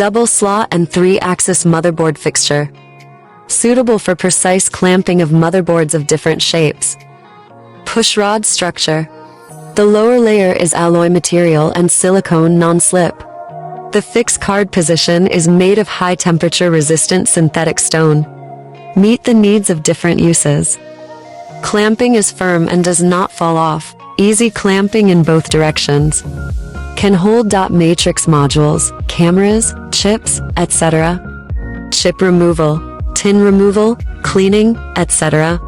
Double slot and 3-axis motherboard fixture. Suitable for precise clamping of motherboards of different shapes. Pushrod structure. The lower layer is alloy material and silicone non-slip. The fixed card position is made of high-temperature resistant synthetic stone. Meet the needs of different uses. Clamping is firm and does not fall off. Easy clamping in both directions. Can hold dot matrix modules, cameras, chips, etc. Chip removal, tin removal, cleaning, etc.